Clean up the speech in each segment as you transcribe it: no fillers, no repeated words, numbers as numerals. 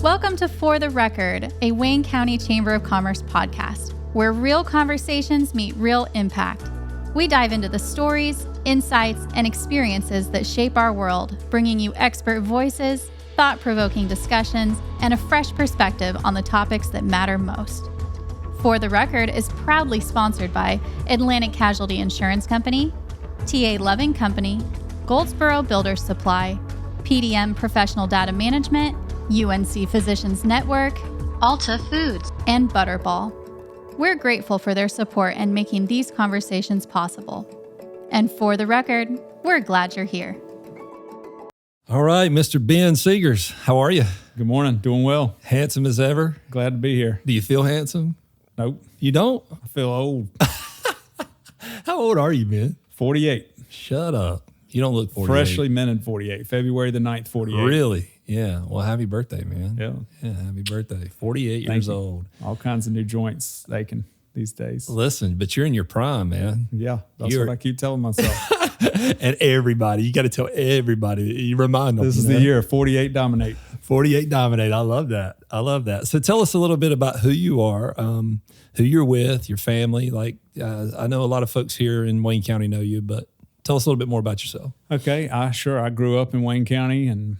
Welcome to For the Record, a Wayne County Chamber of Commerce podcast, where real conversations meet real impact. We dive into the stories, insights, and experiences that shape our world, bringing you expert voices, thought-provoking discussions, and a fresh perspective on the topics that matter most. For the Record is proudly sponsored by Atlantic Casualty Insurance Company, TA Loving Company, Goldsboro Builders Supply, PDM Professional Data Management, UNC Physicians Network, Alta Foods, and Butterball. We're grateful for their support in making these conversations possible. And for the record, we're glad you're here. All right, Mr. Ben Seegars, how are you? Good morning. Doing well. Handsome as ever? Glad to be here. Do you feel handsome? Nope. You don't? I feel old. How old are you, Ben? 48. Shut up. You don't look 48. Freshly minted 48. February the 9th, 48. Really? Yeah. Well, happy birthday, man. Yeah. Happy birthday. 48 Thank years you. old. All kinds of new joints aching these days. Listen, but you're in your prime, man. Yeah. That's what I keep telling myself. And everybody, you got to tell everybody. You remind them. This is the year. 48 dominate. 48 dominate. I love that. So tell us a little bit about who you are, who you're with, your family. Like, I know a lot of folks here in Wayne County know you, but tell us a little bit more about yourself. Okay. I grew up in Wayne County and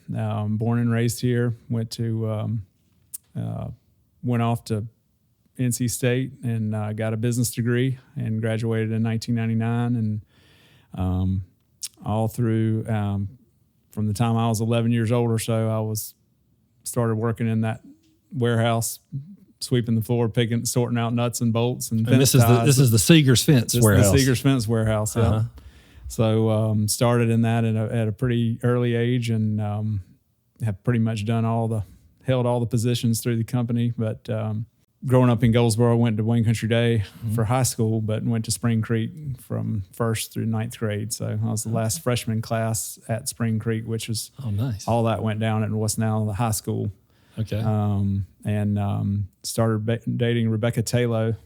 born and raised here. Went off to NC State and got a business degree and graduated in 1999. And all through from the time I was 11 years old or so, I started working in that warehouse, sweeping the floor, sorting out nuts and bolts and fence ties. This is the Seegars Fence warehouse. The Seegars Fence warehouse, yeah. Uh-huh. So started in that at a pretty early age and have pretty much held all the positions through the company. But growing up in Goldsboro, went to Wayne Country Day for high school, but went to Spring Creek from 1st through 9th grade. So I was the last freshman class at Spring Creek, which was nice. All that went down at what's now the high school. Okay. And started dating Rebecca Taylor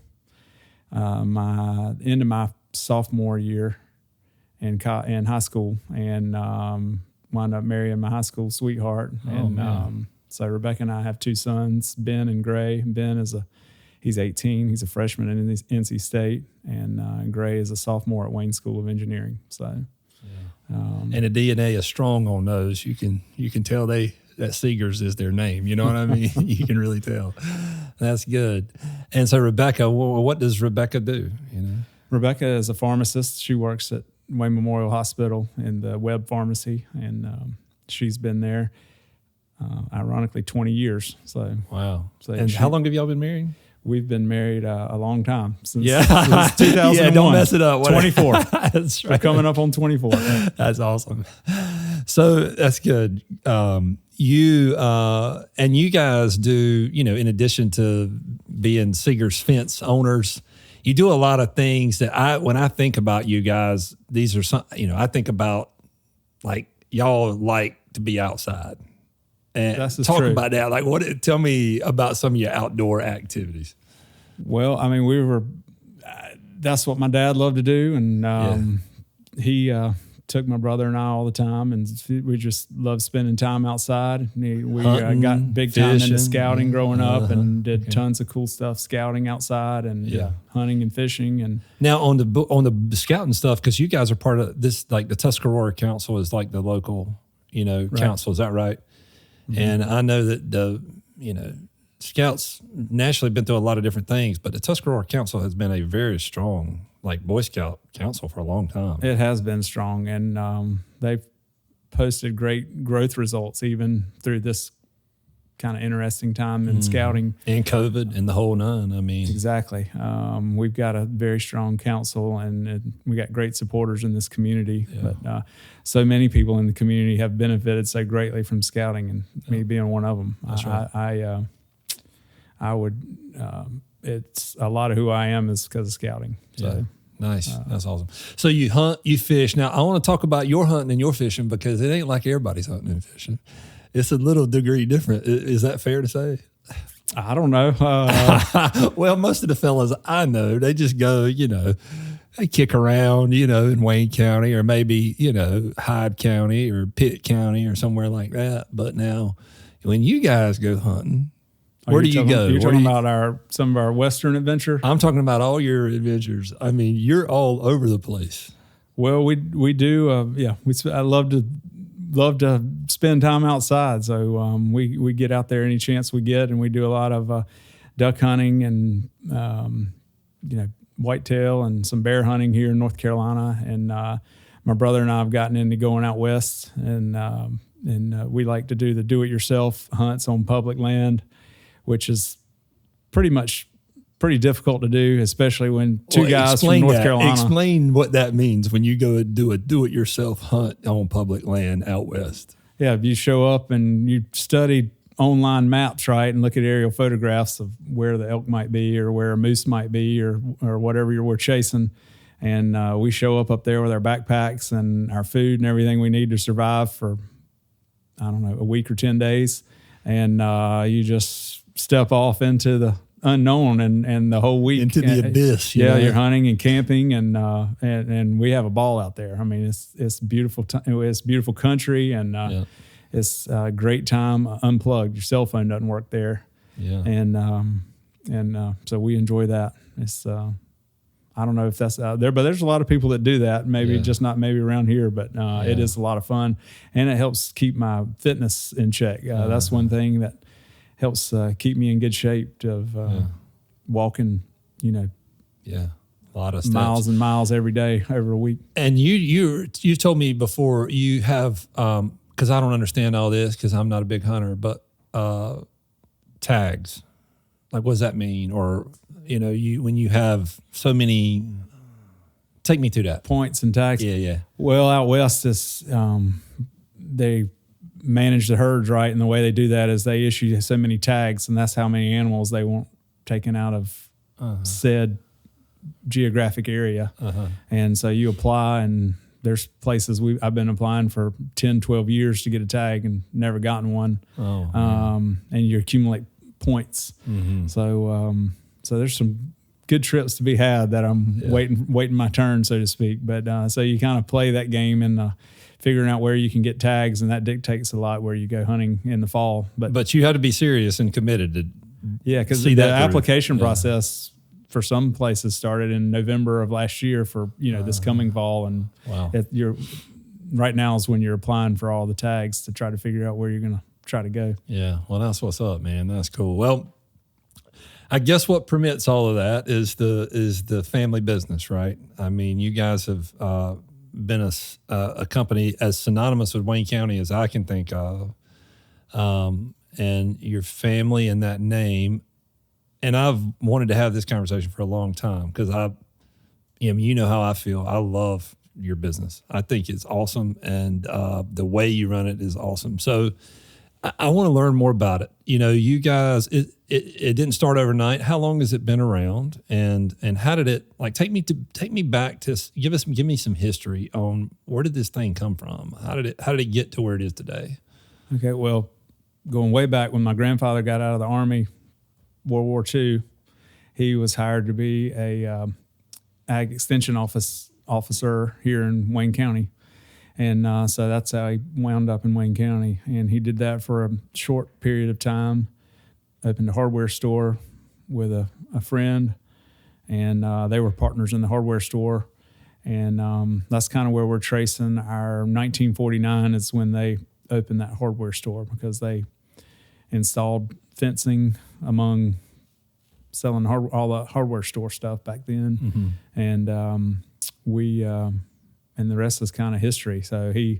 into my sophomore year in high school, and wound up marrying my high school sweetheart. So Rebecca and I have two sons, Ben and Gray. Ben he's 18. He's a freshman in NC State, and Gray is a sophomore at Wayne School of Engineering. So, and the DNA is strong on those. You can tell that Seegars is their name. You know what I mean? You can really tell. That's good. And so Rebecca, what does Rebecca do? You know, Rebecca is a pharmacist. She works at Wayne Memorial Hospital in the Webb Pharmacy, and she's been there. Ironically, 20 years. So wow. And how long have y'all been married? We've been married a long time since 2001. Yeah, don't mess it up. 24. That's right. We're coming up on 24. That's awesome. So that's good. You guys do, in addition to being Seegars Fence owners, you do a lot of things that when I think about you guys, these are some, I think about like y'all like to be outside. And talk about that. Like, tell me about some of your outdoor activities. Well, I mean, that's what my dad loved to do. And he took my brother and I all the time. And we just loved spending time outside. We got big time into scouting growing up and did tons of cool stuff, scouting outside and hunting and fishing. And now on the scouting stuff, because you guys are part of this, like the Tuscarora Council is like the local, council. Is that right? Mm-hmm. And I know that the Scouts nationally have been through a lot of different things, but the Tuscarora Council has been a very strong, like Boy Scout council for a long time. It has been strong, and they've posted great growth results even through this kind of interesting time in scouting. And COVID and the whole nine, I mean. Exactly. We've got a very strong council, and we got great supporters in this community. Yeah. But so many people in the community have benefited so greatly from scouting, and me being one of them. That's right. I would, it's a lot of who I am is because of scouting. So. Yeah. Nice. That's awesome. So you hunt, you fish. Now, I want to talk about your hunting and your fishing because it ain't like everybody's hunting and fishing. It's a little degree different. Is that fair to say? I don't know. Well, most of the fellas I know, they just go, I kick around, in Wayne County or maybe, Hyde County or Pitt County or somewhere like that. But now when you guys go hunting, where do you go? You're talking about some of our Western adventure? I'm talking about all your adventures. I mean, you're all over the place. Well, we do. I love to spend time outside. So we get out there any chance we get, and we do a lot of duck hunting and whitetail and some bear hunting here in North Carolina. And my brother and I have gotten into going out west, and we like to do the do-it-yourself hunts on public land, which is pretty difficult to do, especially when two guys from North Carolina. Explain what that means when you go and do a do-it-yourself hunt on public land out west. Yeah, if you show up and you study online maps, right, and look at aerial photographs of where the elk might be or where a moose might be or whatever we're chasing, and we show up there with our backpacks and our food and everything we need to survive for, I don't know, a week or 10 days, and you just step off into the unknown and the whole week into the abyss. You're hunting and camping and we have a ball out there. I mean, it's beautiful. It's beautiful country and it's a great time unplugged. Your cell phone doesn't work there. Yeah. And so we enjoy that. It's I don't know if that's out there, but there's a lot of people that do that. Maybe just not maybe around here, but it is a lot of fun, and it helps keep my fitness in check. That's one thing that helps keep me in good shape of walking, a lot of steps. Miles and miles every day, every week. And you told me before you have, because I don't understand all this because I'm not a big hunter, but tags, like what does that mean? Or when you have so many, take me through that. Points and tags. Yeah. Well, out west, they manage the herds right, and the way they do that is they issue so many tags, and that's how many animals they want taken out of said geographic area. And so you apply, and there's places I've been applying for 10, 12 years to get a tag and never gotten one. And you accumulate points. So there's some good trips to be had that I'm waiting my turn, so to speak. But so you kind of play that game and figuring out where you can get tags, and that dictates a lot where you go hunting in the fall. But you have to be serious and committed to because the application process for some places started in November of last year for this coming fall, and right now is when you're applying for all the tags to try to figure out where you're going to try to go. Yeah, well, that's what's up, man. That's cool. Well, I guess what permits all of that is the family business, right? I mean, you guys have been a company as synonymous with Wayne County as I can think of, and your family and that name. And I've wanted to have this conversation for a long time because you know how I feel. I love your business. I think it's awesome, and the way you run it is awesome. So I want to learn more about it. You guys, it didn't start overnight. How long has it been around, and how did it take me back to give me some history on where did this thing come from? How did it get to where it is today? Okay, well, going way back when my grandfather got out of the Army, World War II, he was hired to be a ag extension officer here in Wayne County. And so that's how he wound up in Wayne County. And he did that for a short period of time, opened a hardware store with a friend, and they were partners in the hardware store. And that's kind of where we're tracing our 1949 is when they opened that hardware store, because they installed fencing among selling all the hardware store stuff back then. And and the rest is kind of history. So he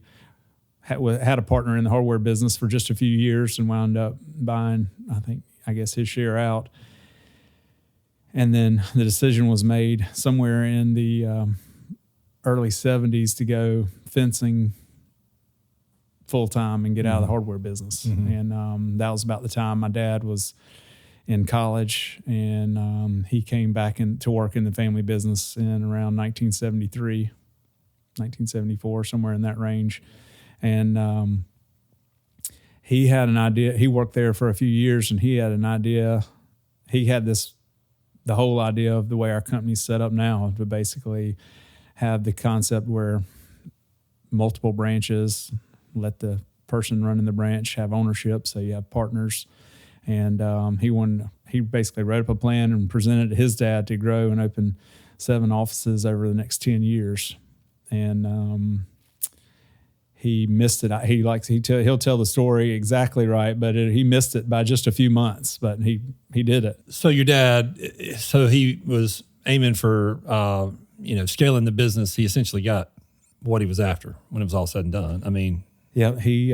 had a partner in the hardware business for just a few years and wound up buying, I guess his share out. And then the decision was made somewhere in the early 70s to go fencing full time and get out of the hardware business. And that was about the time my dad was in college, and he came back to work in the family business in around 1973. 1974, somewhere in that range. And he had an idea. He worked there for a few years, and he had an idea. He had this the whole idea of the way our company's set up now to basically have the concept where multiple branches, let the person running the branch have ownership, so you have partners. And he basically wrote up a plan and presented to his dad to grow and open 7 offices over the next 10 years. And he missed it. He'll tell the story exactly right, but he missed it by just a few months. But he did it. So your dad, he was aiming for scaling the business. He essentially got what he was after when it was all said and done. I mean, yeah, he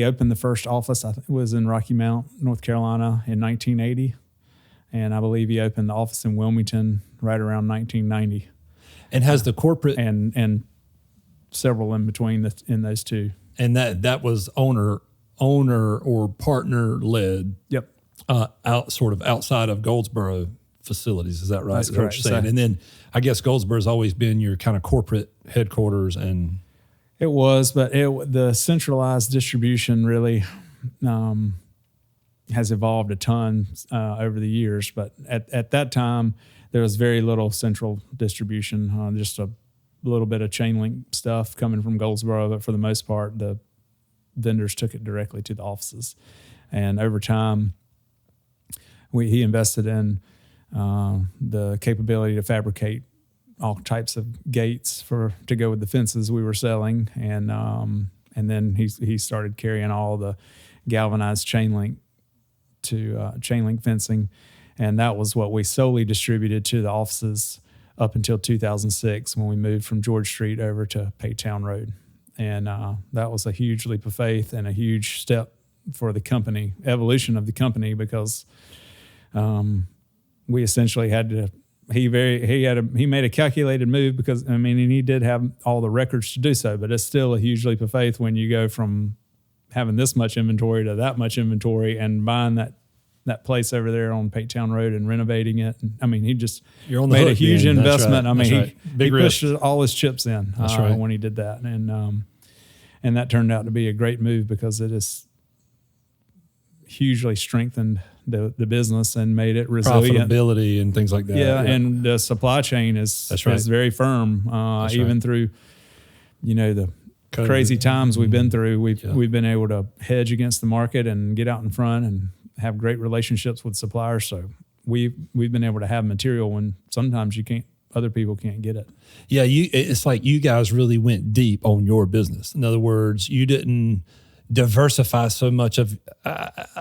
opened the first office. I think it was in Rocky Mount, North Carolina, in 1980, and I believe he opened the office in Wilmington right around 1990. And has the corporate and several in between in those two. And that was owner or partner led. Yep. Sort of outside of Goldsboro facilities. Is that right? That's correct. So, and then I guess Goldsboro's always been your kind of corporate headquarters. And it was, but the centralized distribution really has evolved a ton over the years. But at that time, there was very little central distribution, just a little bit of chain link stuff coming from Goldsboro, but for the most part, the vendors took it directly to the offices. And over time, he invested in the capability to fabricate all types of gates to go with the fences we were selling, and then he started carrying all the galvanized chain link fencing, and that was what we solely distributed to the offices up until 2006 when we moved from George Street over to Paytown Road. And that was a huge leap of faith and a huge step for the company, evolution of the company, because we essentially had to, he made a calculated move because, and he did have all the records to do so, but it's still a huge leap of faith when you go from having this much inventory to that much inventory and buying that place over there on Paytown Road and renovating it. And, he just made a huge investment. Right. He pushed all his chips in when he did that. And that turned out to be a great move because it has hugely strengthened the business and made it resilient. Profitability and things like that. Yeah. And the supply chain is very firm, even through, the COVID. Crazy times we've been through. We've been able to hedge against the market and get out in front and have great relationships with suppliers. So we've been able to have material when sometimes other people can't get it. Yeah, it's like you guys really went deep on your business. In other words, you didn't diversify so much of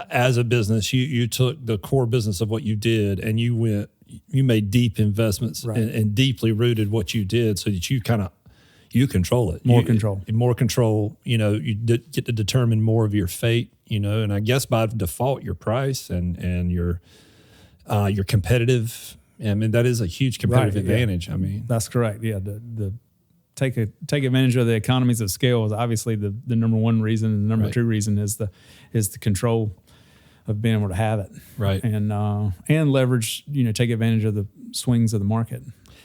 as a business. You took the core business of what you did and you made deep investments and deeply rooted what you did so that you control it. More control. You get to determine more of your fate, and I guess by default, your price and your competitive. That is a huge competitive advantage. Yeah. That's correct. Yeah. The take advantage of the economies of scale is obviously the number one reason. And the number two reason is the control of being able to have it. Right. And leverage, take advantage of the swings of the market.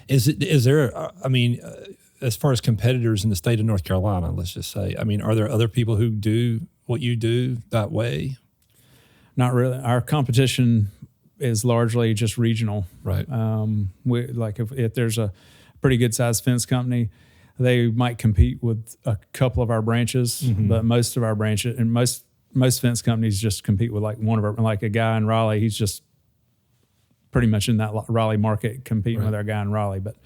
Is there, as far as competitors in the state of North Carolina, let's just say, are there other people who do what you do that way? Not really. Our competition is largely just regional. Right. If there's a pretty good sized fence company, they might compete with a couple of our branches, but most of our branches and most fence companies just compete with a guy in Raleigh. He's just pretty much in that Raleigh market competing with our guy in Raleigh. But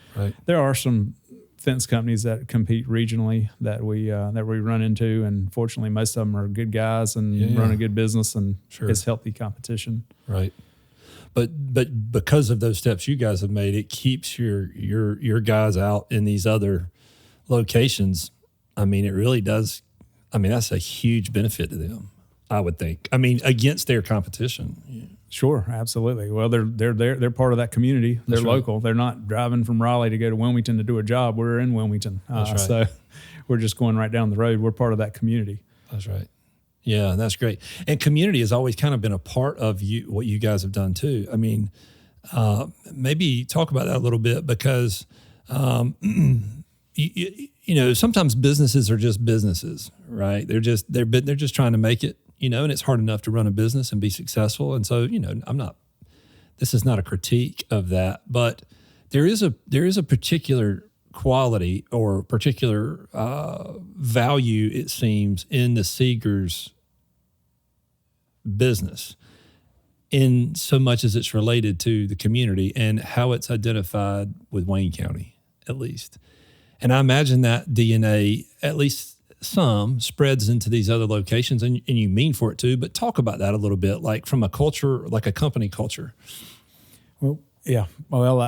there are some fence companies that compete regionally that we run into, and fortunately most of them are good guys and run a good business, and it's healthy competition. Right. But because of those steps you guys have made, it keeps your guys out in these other locations. It really does. That's a huge benefit to them, I would think. Against their competition. Yeah. Sure, absolutely. Well, they're part of that community. They're local. They're not driving from Raleigh to go to Wilmington to do a job. We're in Wilmington, so we're just going right down the road. We're part of that community. That's right. Yeah, that's great. And community has always kind of been a part of what you guys have done too. Maybe talk about that a little bit because, sometimes businesses are just businesses, right? They're just trying to make it, and it's hard enough to run a business and be successful. And so, this is not a critique of that, but there is a particular quality or particular value, it seems, in the Seegars business, in so much as it's related to the community and how it's identified with Wayne County, at least. And I imagine that DNA, at least some, spreads into these other locations, and you mean for it too. But talk about that a little bit, like from a culture, like a company culture. Well, yeah. Well,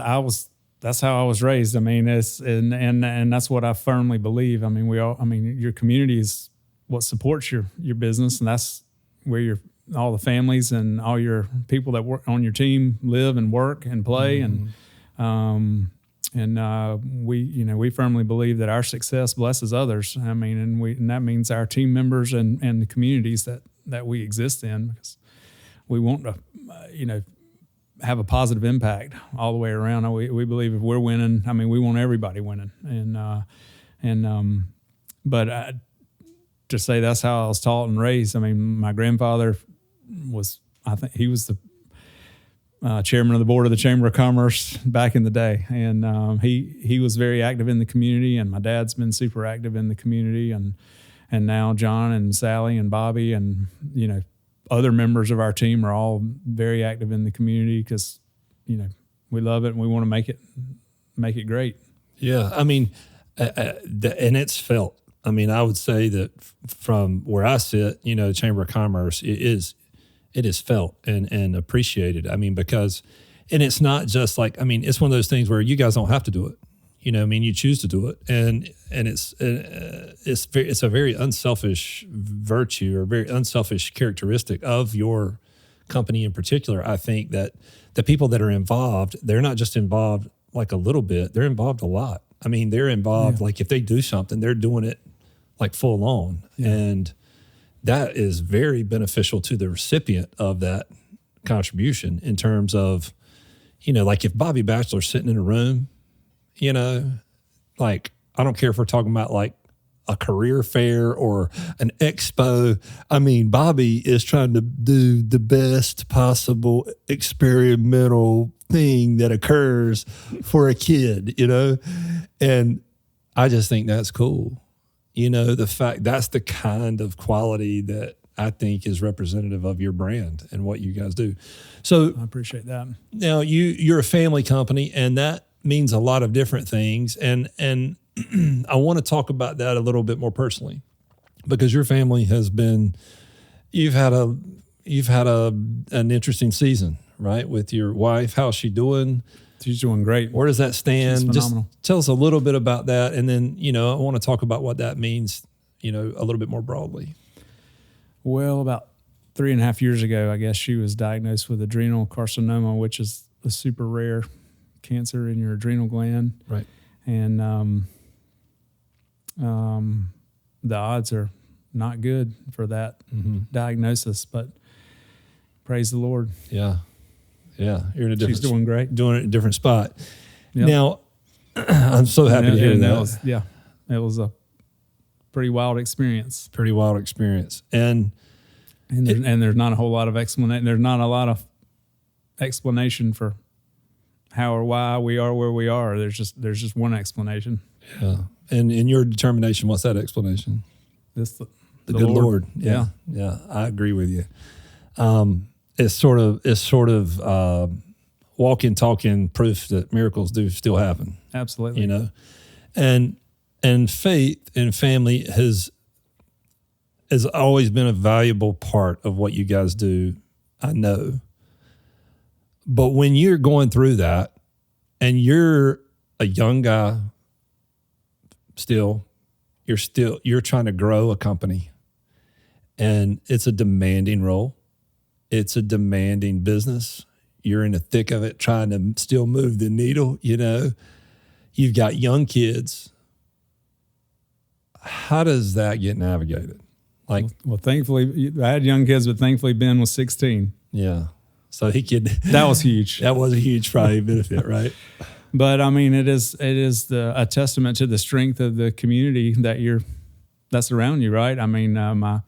that's how I was raised. I mean, and that's what I firmly believe. I mean, your community is what supports your business, and that's where all the families and all your people that work on your team live and work and play. And we firmly believe that our success blesses others. I mean, and that means our team members and the communities that we exist in, because we want to, have a positive impact all the way around. We believe if we're winning, I mean, we want everybody winning. But to say that's how I was taught and raised. I mean, my grandfather he was the chairman of the board of the Chamber of Commerce back in the day. And he was very active in the community, and my dad's been super active in the community. And now John and Sally and Bobby and, other members of our team are all very active in the community because, we love it and we want to make it great. Yeah. I mean, and it's felt. I mean, I would say that from where I sit, the Chamber of Commerce, it is felt and appreciated. I mean, because, and it's not just like, I mean, it's one of those things where you guys don't have to do it. You choose to do it, and it's a very unselfish virtue or very unselfish characteristic of your company in particular. I think that the people that are involved, they're not just involved like a little bit; they're involved a lot. I mean, they're involved like if they do something, they're doing it like full on, and that is very beneficial to the recipient of that contribution in terms of, like if Bobby Batchelor's sitting in a room. Like, I don't care if we're talking about like a career fair or an expo. I mean, Bobby is trying to do the best possible experimental thing that occurs for a kid, and I just think that's cool. The fact that's the kind of quality that I think is representative of your brand and what you guys do. So I appreciate that. Now you're a family company, and that means a lot of different things. And I want to talk about that a little bit more personally, because your family you've had an interesting season, right? With your wife. How's she doing? She's doing great. Where does that stand? She's phenomenal. Just tell us a little bit about that. And then, I want to talk about what that means, a little bit more broadly. Well, about 3.5 years ago, I guess she was diagnosed with adrenal carcinoma, which is a super rare cancer in your adrenal gland. Right. And the odds are not good for that diagnosis, but praise the Lord. Yeah. Yeah. She's doing great. Doing it in a different spot. Yep. Now, I'm so happy to hear that. It was a pretty wild experience. And there's not a whole lot of explanation. There's not a lot of explanation for how or why we are where we are. There's just one explanation. Yeah. And in your determination, what's that explanation? The good Lord. Yeah. Yeah. I agree with you. It's sort of walking, talking proof that miracles do still happen. Absolutely. And faith and family has always been a valuable part of what you guys do. I know. But when you're going through that and you're a young guy you're trying to grow a company, and it's a demanding role. It's a demanding business. You're in the thick of it trying to still move the needle, You've got young kids. How does that get navigated? Well, thankfully, I had young kids, but thankfully Ben was 16. Yeah. So he could. That was huge. That was a huge probably benefit, right? But I mean, it is a testament to the strength of the community that's around you, right? I mean, my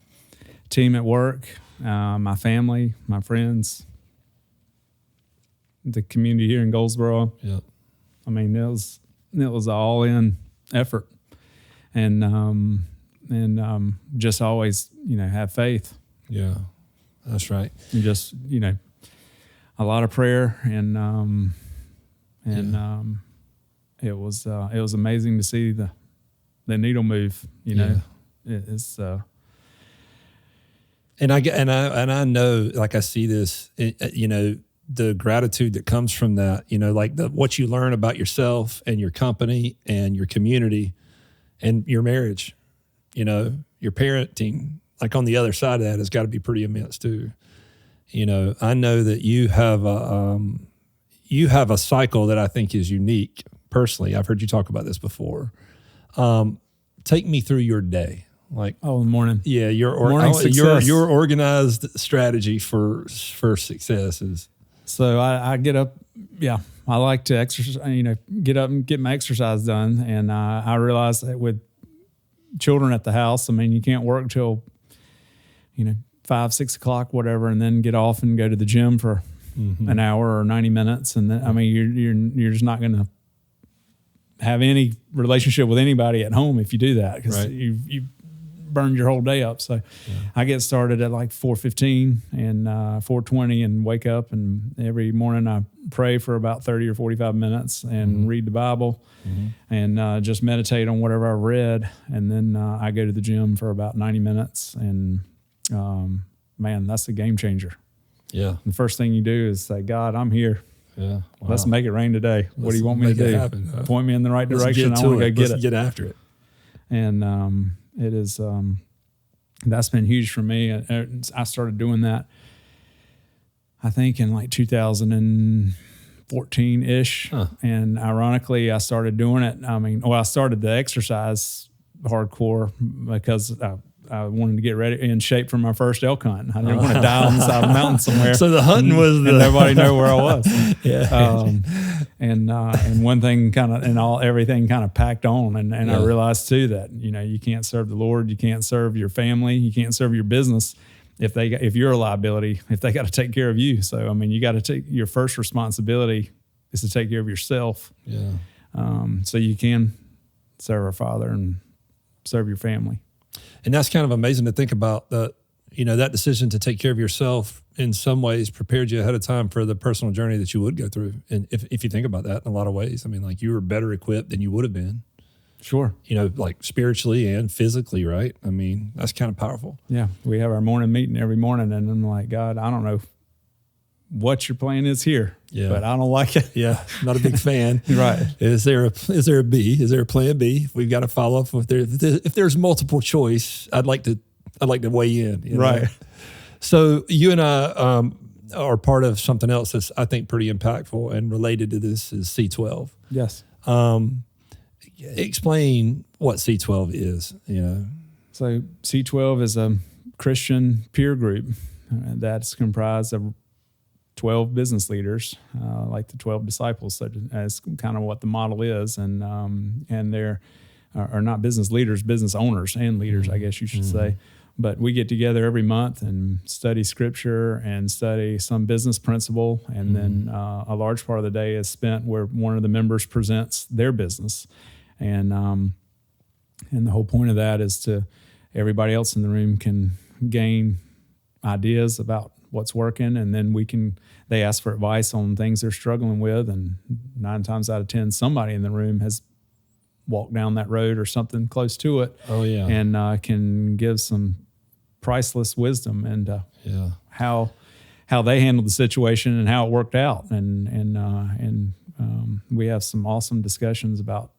team at work, my family, my friends. the community here in Goldsboro. Yeah. I mean, it was all in effort, and just always, have faith. Yeah, that's right. And just, a lot of prayer, and it was amazing to see the needle move. It's. And I know, like I see this, the gratitude that comes from that, like what you learn about yourself and your company and your community and your marriage, your parenting, like on the other side of that has got to be pretty immense too. I know that you have a cycle that I think is unique personally. I've heard you talk about this before. Take me through your day. Like, in the morning. Yeah, your organized strategy for success is. So I get up. Yeah, I like to exercise. Get up and get my exercise done. And I realize that with children at the house, I mean, you can't work till 5, 6 o'clock, whatever, and then get off and go to the gym for an hour or 90 minutes. And then, I mean, you're just not going to have any relationship with anybody at home if you do that, because you burned your whole day up. So I get started at like 4:15 and 4:20 and wake up, and every morning I pray for about 30 or 45 minutes and read the Bible and just meditate on whatever I read. And then I go to the gym for about 90 minutes, and man, that's a game changer. Yeah. The first thing you do is say, God, I'm here. Yeah. Wow. Let's make it rain today. What do you want me to do? Happen, huh? Point me in the right direction. I want to go get it. Get after it. And it is, that's been huge for me. I started doing that, I think, in like 2014-ish. Huh. And ironically, I started doing it. I started the exercise hardcore because I wanted to get ready in shape for my first elk hunt. I didn't want to die on the side of the mountain somewhere. So the hunting was and nobody know where I was. Yeah. And one thing everything kind of packed on. And I realized too that, you can't serve the Lord. You can't serve your family. You can't serve your business if you're a liability, if they got to take care of you. So, I mean, you got to take your first responsibility is to take care of yourself. Yeah. So you can serve our Father and serve your family. And that's kind of amazing to think about that, that decision to take care of yourself in some ways prepared you ahead of time for the personal journey that you would go through. And if you think about that in a lot of ways, I mean, like you were better equipped than you would have been. Sure. Like spiritually and physically, right? I mean, that's kind of powerful. Yeah. We have our morning meeting every morning, and I'm like, God, I don't know what your plan is here, but I don't like it. Yeah. Not a big fan. Right. Is there a B? Is there a plan B? We've got to follow up if there's multiple choice. I'd like to weigh in. Right. So you and I are part of something else that's, I think, pretty impactful and related to this is C12. Yes. Explain what C12 is, So C12 is a Christian peer group that's comprised of 12 business leaders, like the 12 disciples, such as kind of what the model is. And they're are not business leaders, business owners and leaders, I guess you should say. But we get together every month and study scripture and study some business principle. And then a large part of the day is spent where one of the members presents their business. And the whole point of that is to everybody else in the room can gain ideas about what's working, and then they ask for advice on things they're struggling with, and 9 times out of 10, somebody in the room has walked down that road or something close to it. Oh yeah, and can give some priceless wisdom and how they handled the situation and how it worked out, and we have some awesome discussions about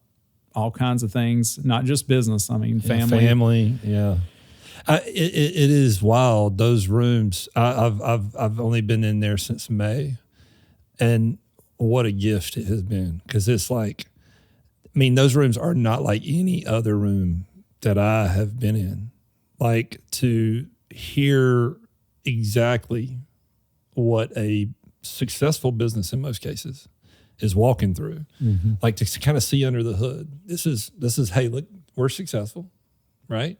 all kinds of things, not just business. I mean, family. Yeah. It is wild. Those rooms. I've only been in there since May, and what a gift it has been. Because it's like, I mean, those rooms are not like any other room that I have been in. Like to hear exactly what a successful business in most cases is walking through, like to kind of see under the hood. This is hey, look, we're successful, right?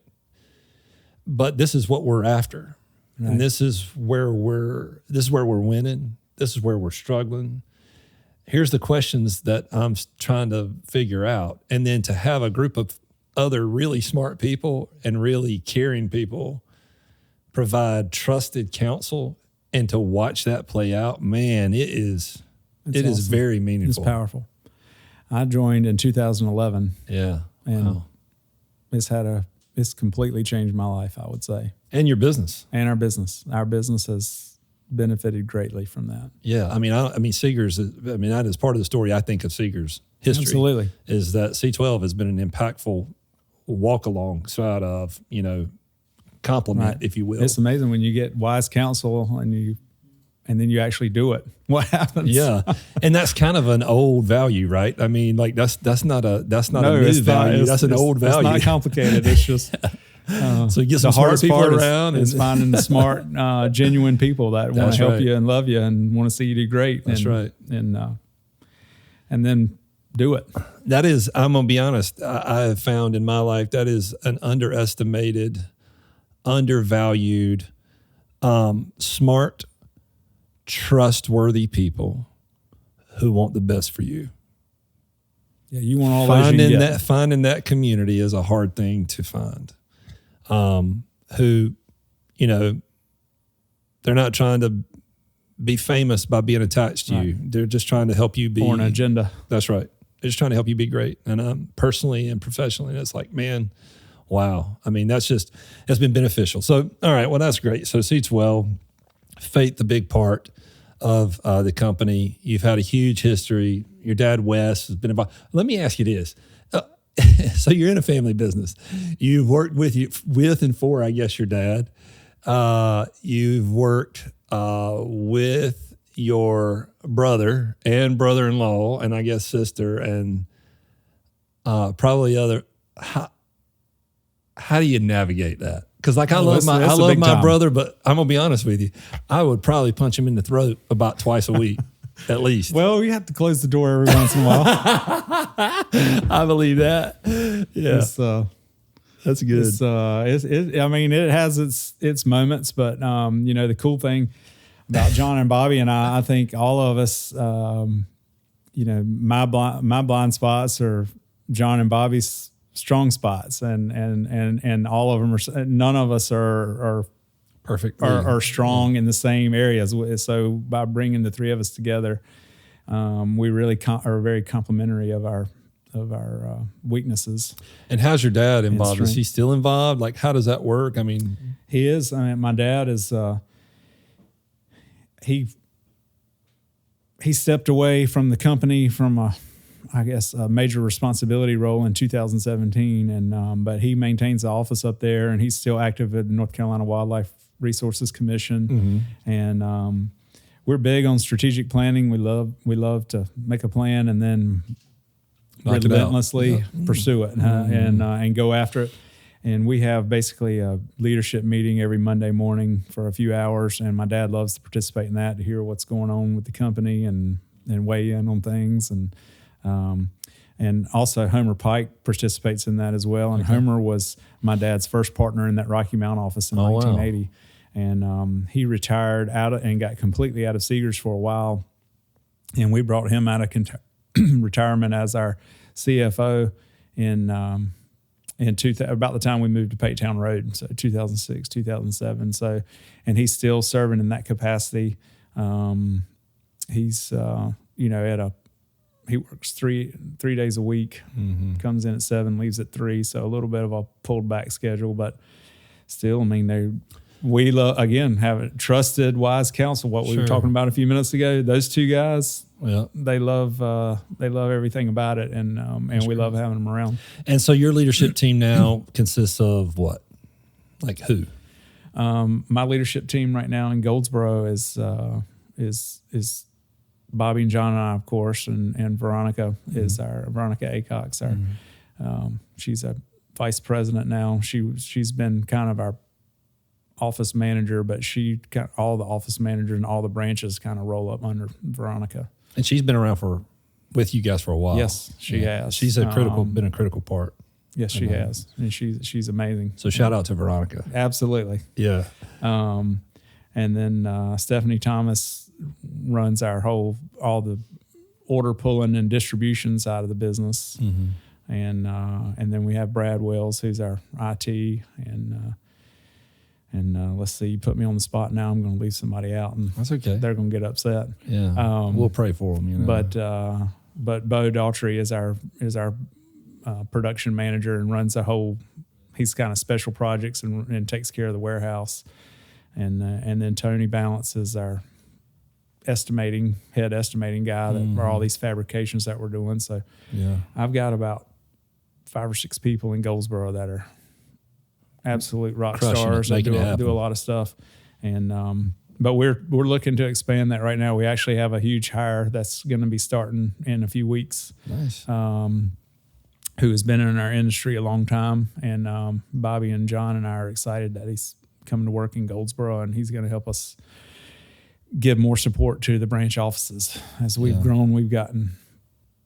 But this is what we're after. Right. And this is where we're winning. This is where we're struggling. here's the questions that I'm trying to figure out. And then to have a group of other really smart people and really caring people provide trusted counsel and to watch that play out, man, it is awesome. very meaningful. It's powerful. I joined in 2011. Yeah. And wow. It's completely changed my life, I would say. And your business. And our business. Our business has benefited greatly from that. Yeah. I mean, Seegars, that is part of the story, I think, of Seegars history. Absolutely. Is that C12 has been an impactful walk alongside of, compliment, Right. if you will. It's amazing when you get wise counsel and then you actually do it. What happens? Yeah. And that's kind of an old value, right? I mean, like that's not a new it's value. Not, that's an old value. It's not complicated. It's just so you get some the smart hardest people part around is finding the smart, genuine people that want That's to help right. you and love you and want to see you do great. That's right. And then do it. That is, I'm going to be honest, I have found in my life that is an underestimated, undervalued, smart, trustworthy people who want the best for you. Yeah, you want all those you get. Finding that community is a hard thing to find. Who, they're not trying to be famous by being attached to you. They're just trying to help you be. For an agenda. That's right. They're just trying to help you be great. And personally and professionally, and it's like, man, wow. I mean, that's been beneficial. So, all right, well, that's great. So C12, Faith, the big part of the company. You've had a huge history. Your dad, Wes, has been involved. Let me ask you this. So you're in a family business. You've worked with and for, I guess, your dad. You've worked with your brother and brother-in-law, and I guess sister, and probably other. How do you navigate that? Because I love my brother, but I'm gonna be honest with you, I would probably punch him in the throat about twice a week, at least. Well, you have to close the door every once in a while. I believe that. Yeah, that's good. It has its moments, but the cool thing about John and Bobby and I think all of us, my blind spots are John and Bobby's strong spots, and all of them are. None of us are perfect. Are strong in the same areas. So by bringing the three of us together, we really are very complementary of our weaknesses. And how's your dad involved? Is he still involved? Like, how does that work? I mean, he is. My dad is. He stepped away from the company from a major responsibility role in 2017, and but he maintains the office up there, and he's still active at the North Carolina Wildlife Resources Commission, and we're big on strategic planning. We love to make a plan and then relentlessly pursue it and go after it. And we have basically a leadership meeting every Monday morning for a few hours, and my dad loves to participate in that, to hear what's going on with the company and weigh in on things. And also Homer Pike participates in that as well. And Homer was my dad's first partner in that Rocky Mount office in 1980. Wow. And he retired and got completely out of Seegars for a while. And we brought him out of retirement as our CFO about the time we moved to Paytown Road, so 2006, 2007. So, and he's still serving in that capacity. He's he works three days a week, comes in at 7, leaves at 3. So a little bit of a pulled back schedule, but still, I mean, we love, again, have a trusted, wise counsel. What we were talking about a few minutes ago, those two guys, they love everything about it, and we love having them around. And so your leadership team now consists of what? Like who? My leadership team right now in Goldsboro is Bobby and John and I, of course, and Veronica is Veronica Acox. She's a vice president now. She's been kind of our office manager, but all the office managers and all the branches kind of roll up under Veronica. And she's been around with you guys for a while. Yes, she has. She's been a critical part. Yes, she has, and she's amazing. So shout out to Veronica. Absolutely. Yeah. And then Stephanie Thomas runs all the order pulling and distribution side of the business. And then we have Brad Wells, who's our IT, and let's see, you put me on the spot now. I'm going to leave somebody out, and that's okay. They're going to get upset. Yeah, we'll pray for them. You know. But Bo Daughtry is our production manager and runs the whole. He's kind of special projects and takes care of the warehouse, and then Tony Balance is our head estimating guy that for all these fabrications that we're doing. So I've got about 5 or 6 people in Goldsboro that are absolute rock stars that do a lot of stuff. And but we're looking to expand that right now. We actually have a huge hire that's going to be starting in a few weeks. Nice. Who has been in our industry a long time. And Bobby and John and I are excited that he's coming to work in Goldsboro, and he's going to help us give more support to the branch offices. As we've grown,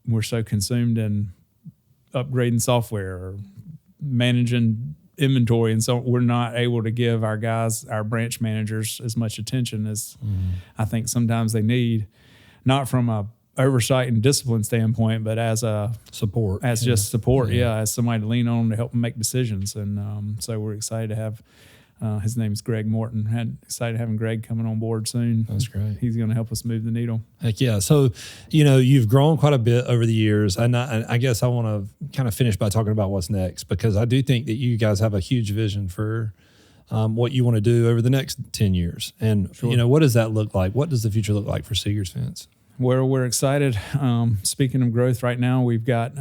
we're so consumed in upgrading software or managing inventory, and so we're not able to give our branch managers as much attention as I think sometimes they need, not from a oversight and discipline standpoint, but as a support, just support, as somebody to lean on to help them make decisions. And so we're excited to have his name's Greg Morton. Excited having Greg coming on board soon. That's great. He's going to help us move the needle. Heck yeah. So, you've grown quite a bit over the years. And I guess I want to kind of finish by talking about what's next, because I do think that you guys have a huge vision for what you want to do over the next 10 years. And, what does that look like? What does the future look like for Seegars Fence? We're excited. Speaking of growth right now, we've got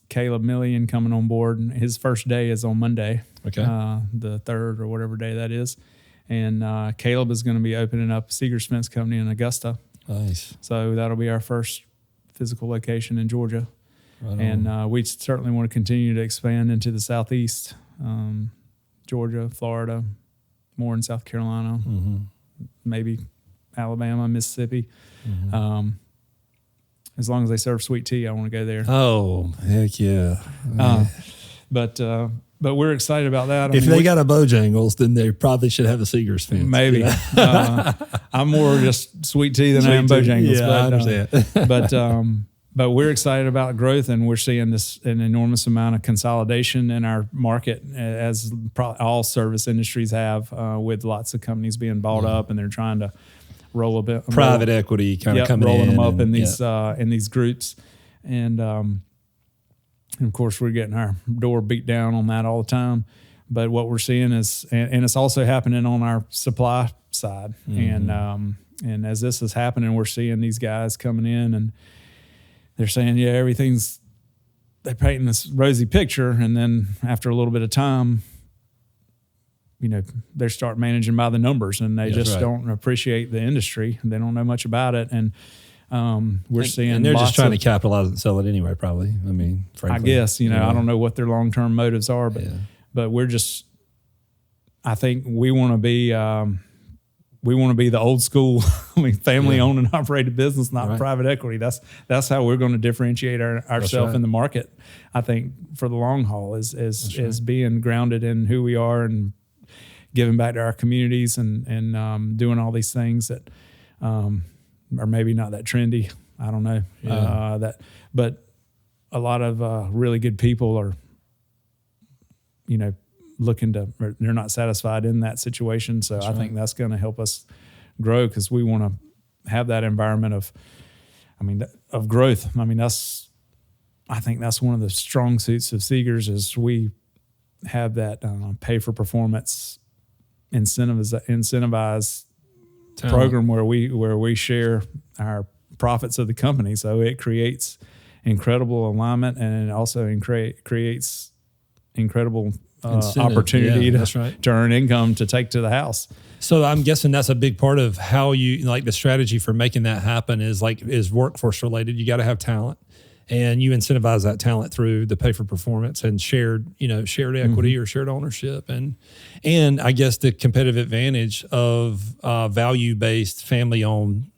Caleb Millian coming on board. His first day is on Monday, the 3rd or whatever day that is. And Caleb is going to be opening up Seegars Fence Company in Augusta. Nice. So that'll be our first physical location in Georgia. Right and we certainly want to continue to expand into the Southeast, Georgia, Florida, more in South Carolina, maybe Alabama, Mississippi. As long as they serve sweet tea, I want to go there. Oh, heck yeah. But we're excited about that. If they got a Bojangles, then they probably should have a Seegars Fence. Maybe. I'm more just sweet tea than I am Bojangles. Yeah, I understand. But we're excited about growth, and we're seeing an enormous amount of consolidation in our market, as all service industries have, with lots of companies being bought up, and they're trying to roll a bit private equity kind of coming rolling in, them up in these groups, and of course we're getting our door beat down on that all the time. But what we're seeing is, and it's also happening on our supply side, and as this is happening, we're seeing these guys coming in and they're saying, they're painting this rosy picture, and then after a little bit of time, they start managing by the numbers, and they don't appreciate the industry. They don't know much about it. And we're seeing, and they're just trying to capitalize and sell it anyway, probably. I mean, frankly, I guess, I don't know what their long-term motives are, but we're just, I think we want to be the old school, family owned and operated business, not private equity. That's how we're going to differentiate ourselves in the market. I think for the long haul is being grounded in who we are and giving back to our communities and doing all these things that are maybe not that trendy. I don't know but a lot of really good people are, they're not satisfied in that situation. So I think that's going to help us grow, because we want to have that environment of growth. I think that's one of the strong suits of Seegars, is we have that pay for performance incentivized program where we share our profits of the company. So it creates incredible alignment, and it also creates incredible opportunity to earn income to take to the house. So I'm guessing that's a big part of how you, the strategy for making that happen is workforce related. You got to have talent, and you incentivize that talent through the pay for performance and shared equity or shared ownership. And I guess the competitive advantage of value-based, family-owned,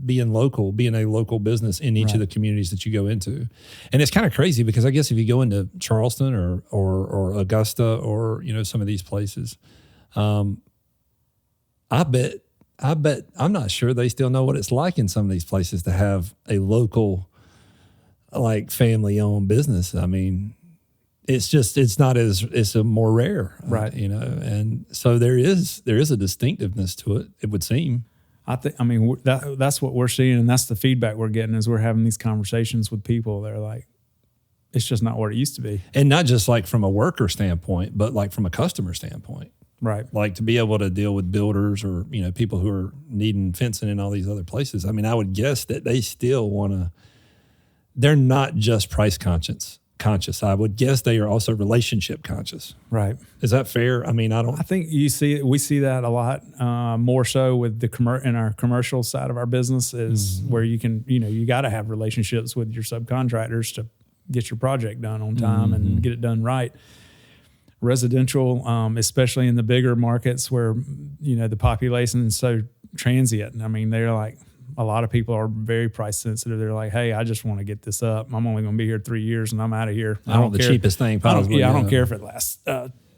being a local business in each of the communities that you go into. And it's kind of crazy, because I guess if you go into Charleston or Augusta or, some of these places, I bet I'm not sure they still know what it's like in some of these places to have a local, like family owned business. I mean, it's a more rare, Right. and so there is a distinctiveness to it. It would seem. That's what we're seeing, and that's the feedback we're getting as we're having these conversations with people. They're like, it's just not what it used to be. And not just like from a worker standpoint, but like from a customer standpoint. Right. Like to be able to deal with builders or, people who are needing fencing in all these other places. I mean, I would guess that they still they're not just price conscious. I would guess they are also relationship conscious. Right. Is that fair? I mean, I think we see that a lot more so with in our commercial side of our business is where you can, you got to have relationships with your subcontractors to get your project done on time and get it done right. Residential, especially in the bigger markets where, the population is so transient. I mean, they're like, a lot of people are very price sensitive. They're like, hey, I just want to get this up. I'm only going to be here 3 years and I'm out of here. I want the cheapest thing possible. I don't care if it lasts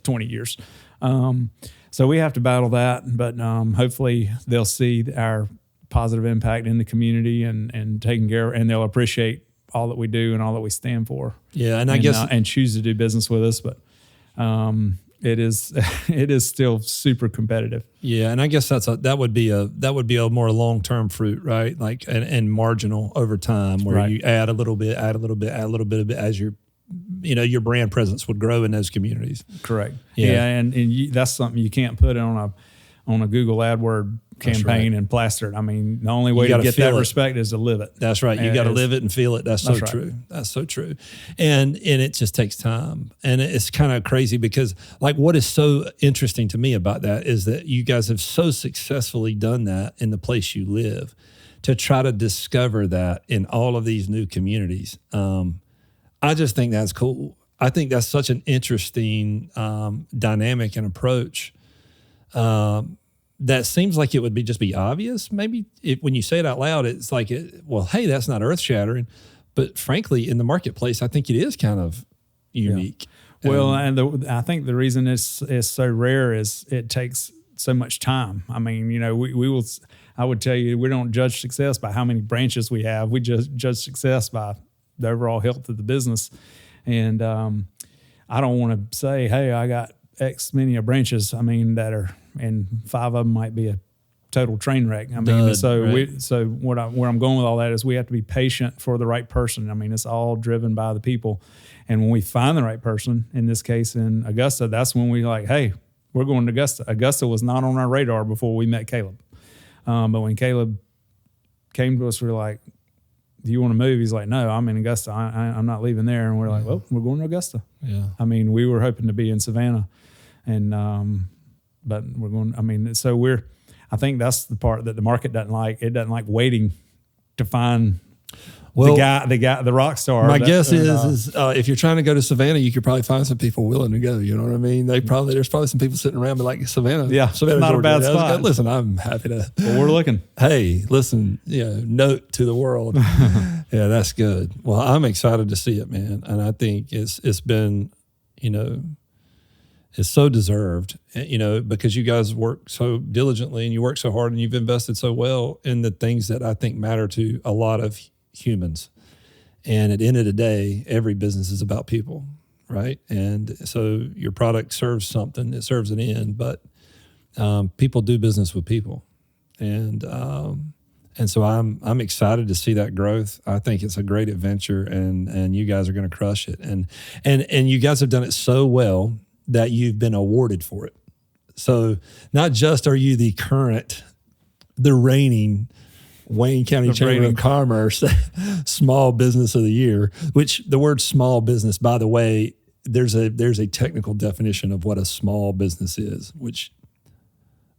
20 years. So we have to battle that, but hopefully they'll see our positive impact in the community and taking care, and they'll appreciate all that we do and all that we stand for. Yeah, and I guess and choose to do business with us, but it is still super competitive. Yeah, and I guess that would be a more long-term fruit, right? Like and marginal over time, where you add a little bit as your brand presence would grow in those communities. Correct. Yeah, and that's something you can't put on a Google AdWord campaign and plaster it. I mean, the only way to get that respect is to live it. That's right. You got to live it and feel it. That's so true. That's so true. And it just takes time. And it's kind of crazy because like what is so interesting to me about that is that you guys have so successfully done that in the place you live to try to discover that in all of these new communities. I just think that's cool. I think that's such an interesting dynamic and approach. That seems like it would just be obvious. Maybe when you say it out loud, it's like, hey, that's not earth shattering. But frankly, in the marketplace, I think it is kind of unique. Yeah. Well, I think the reason it's so rare is it takes so much time. I mean, I would tell you, we don't judge success by how many branches we have. We just judge success by the overall health of the business. And I don't want to say, hey, I got X many of branches. I mean, and 5 of them might be a total train wreck. I mean, where I'm going with all that is we have to be patient for the right person. I mean, it's all driven by the people. And when we find the right person, in this case in Augusta, that's when we like, hey, we're going to Augusta. Augusta was not on our radar before we met Caleb. But when Caleb came to us, we were like, do you want to move? He's like, no, I'm in Augusta. I'm not leaving there. And we're like, well, we're going to Augusta. Yeah. I mean, we were hoping to be in Savannah, and but we're going. I mean, so I think that's the part that the market doesn't like. It doesn't like waiting to find the guy, the rock star. My guess is if you're trying to go to Savannah, you could probably find some people willing to go. You know what I mean? There's probably some people sitting around, but like Savannah, not Georgia, a bad spot. Listen, I'm happy to. Well, we're looking. Hey, listen, note to the world. Yeah, that's good. Well, I'm excited to see it, man, and I think it's been, it's so deserved, because you guys work so diligently and you work so hard and you've invested so well in the things that I think matter to a lot of humans. And at the end of the day, every business is about people, right? And so your product serves something, it serves an end, but people do business with people. And so I'm excited to see that growth. I think it's a great adventure, and you guys are going to crush it. And you guys have done it so well that you've been awarded for it. So not just are you the reigning Wayne County Chamber of Commerce Small Business of the Year, which the word small business, by the way, there's a technical definition of what a small business is, which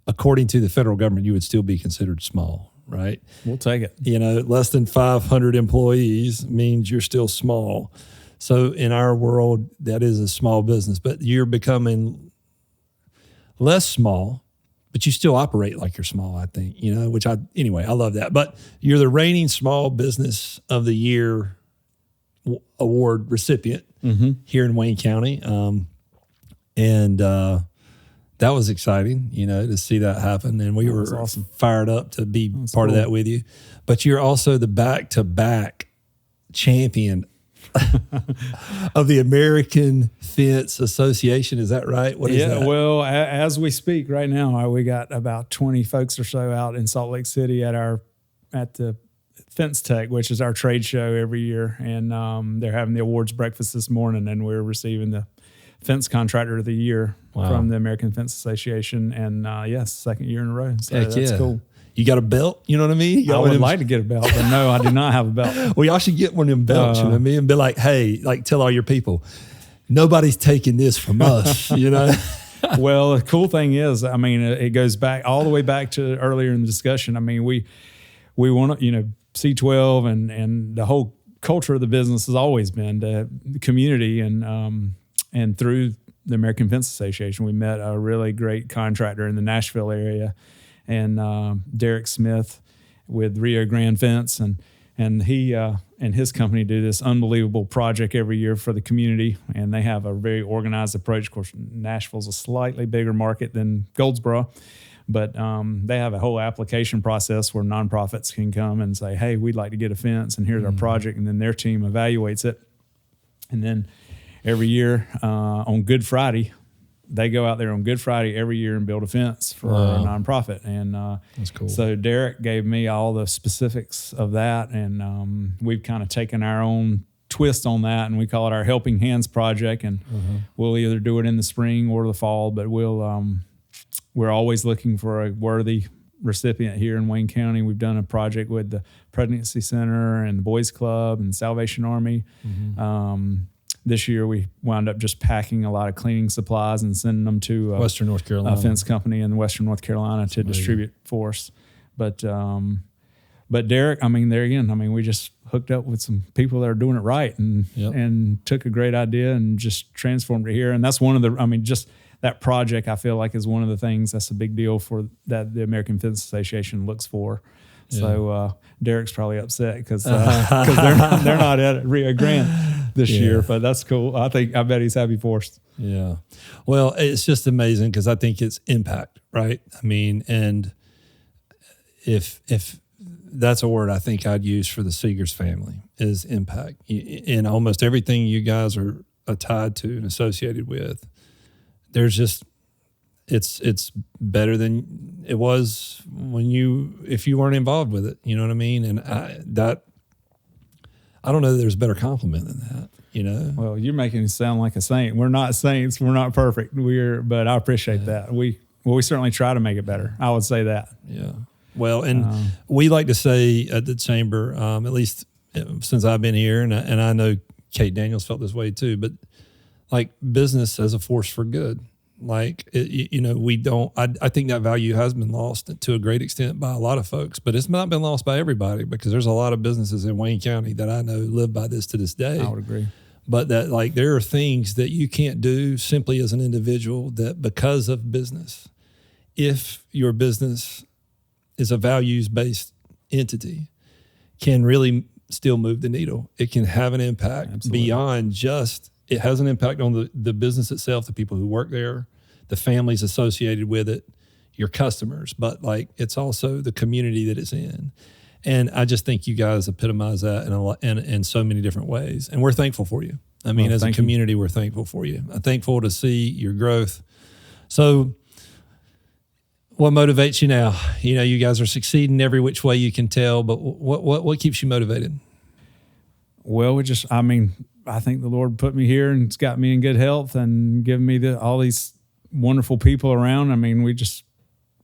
according to the federal government, you would still be considered small, right? We'll take it. Less than 500 employees means you're still small. So in our world, that is a small business, but you're becoming less small, but you still operate like you're small, I think, I love that. But you're the reigning Small Business of the Year award recipient here in Wayne County. And that was exciting, to see that happen. And we were awesome. Fired up to be part of that with you. But you're also the back-to-back champion of the American Fence Association. Is that right? What is that? Well, as we speak right now, we got about 20 folks or so out in Salt Lake City at the Fence Tech, which is our trade show every year. And they're having the awards breakfast this morning, and we're receiving the Fence Contractor of the Year from the American Fence Association. And yes, second year in a row. So that's cool. You got a belt? You know what I mean? I would like to get a belt, but no, I do not have a belt. Well, y'all should get one of them belts, you know what I mean? And be like, hey, tell all your people, nobody's taking this from us, Well, the cool thing is, it goes back all the way back to earlier in the discussion. We want to, C12 and the whole culture of the business has always been the community, and through the American Fence Association, we met a really great contractor in the Nashville area, and Derek Smith with Rio Grande Fence, and he and his company do this unbelievable project every year for the community, and they have a very organized approach. Of course, Nashville's a slightly bigger market than Goldsboro, but they have a whole application process where nonprofits can come and say, hey, we'd like to get a fence, and here's our project, and then their team evaluates it. And then every year on Good Friday, they go out there on Good Friday every year and build a fence for a nonprofit. And that's cool. So Derek gave me all the specifics of that, and we've kind of taken our own twist on that, and we call it our Helping Hands Project. And we'll either do it in the spring or the fall, but we're always looking for a worthy recipient here in Wayne County. We've done a project with the Pregnancy Center and the Boys Club and Salvation Army. This year we wound up just packing a lot of cleaning supplies and sending them to Western North Carolina, a fence company in Western North Carolina to distribute for us. But Derek, there again, we just hooked up with some people that are doing it right, and took a great idea and just transformed it here. And that's one of the, just that project I feel like is one of the things that's a big deal for that the American Fence Association looks for. Yeah. So Derek's probably upset because they're not at Rio Grande this year, but that's cool. I bet he's happy for us. Yeah. Well, it's just amazing because I think it's impact, right? And if that's a word I think I'd use for the Seegars family is impact. In almost everything you guys are tied to and associated with, there's just it's better than it was if you weren't involved with it. You know what I mean? And I don't know that there's a better compliment than that. Well, you're making it sound like a saint. We're not saints. We're not perfect. But I appreciate that. We certainly try to make it better. I would say that. Yeah. Well, and we like to say at the chamber, at least since I've been here, and I know Kate Daniels felt this way too, but like business as a force for good. Like, we don't, I think that value has been lost to a great extent by a lot of folks, but it's not been lost by everybody because there's a lot of businesses in Wayne County that I know live by this to this day. I would agree. But that there are things that you can't do simply as an individual that because of business, if your business is a values-based entity, can really still move the needle. It can have an impact beyond just, it has an impact on the business itself, the people who work there, the families associated with it, your customers, but it's also the community that it's in. And I just think you guys epitomize that in so many different ways. And we're thankful for you. As a community, we're thankful for you. I'm thankful to see your growth. So what motivates you now? You guys are succeeding every which way you can tell, but what keeps you motivated? Well, I think the Lord put me here and it's got me in good health and given me all these wonderful people around. We just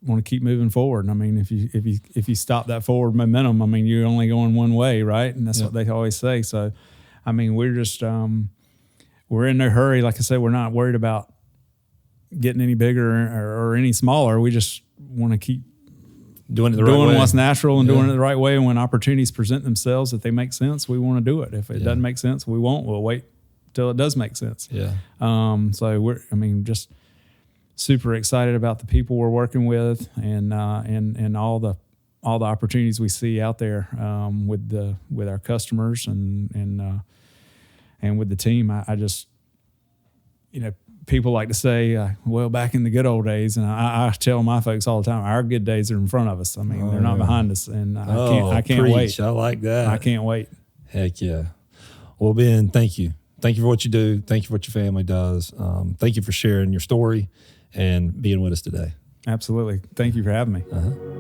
want to keep moving forward. If you stop that forward momentum, you're only going one way, right? And that's what they always say. So, we're just we're in no hurry. Like I said, we're not worried about getting any bigger or any smaller. We just want to keep doing what's natural and doing it the right way. And when opportunities present themselves, if they make sense, we want to do it. If it doesn't make sense, we won't. We'll wait till it does make sense. Yeah. So we're, just super excited about the people we're working with and all the opportunities we see out there with our customers and with the team. I just, people like to say, well, back in the good old days, and I tell my folks all the time, our good days are in front of us. I mean, they're not behind us, and I can't preach. wait. I like that. I can't wait. Heck yeah. Well, Ben, thank you. Thank you for what you do. Thank you for what your family does. Thank you for sharing your story and being with us today. Absolutely. Thank you for having me.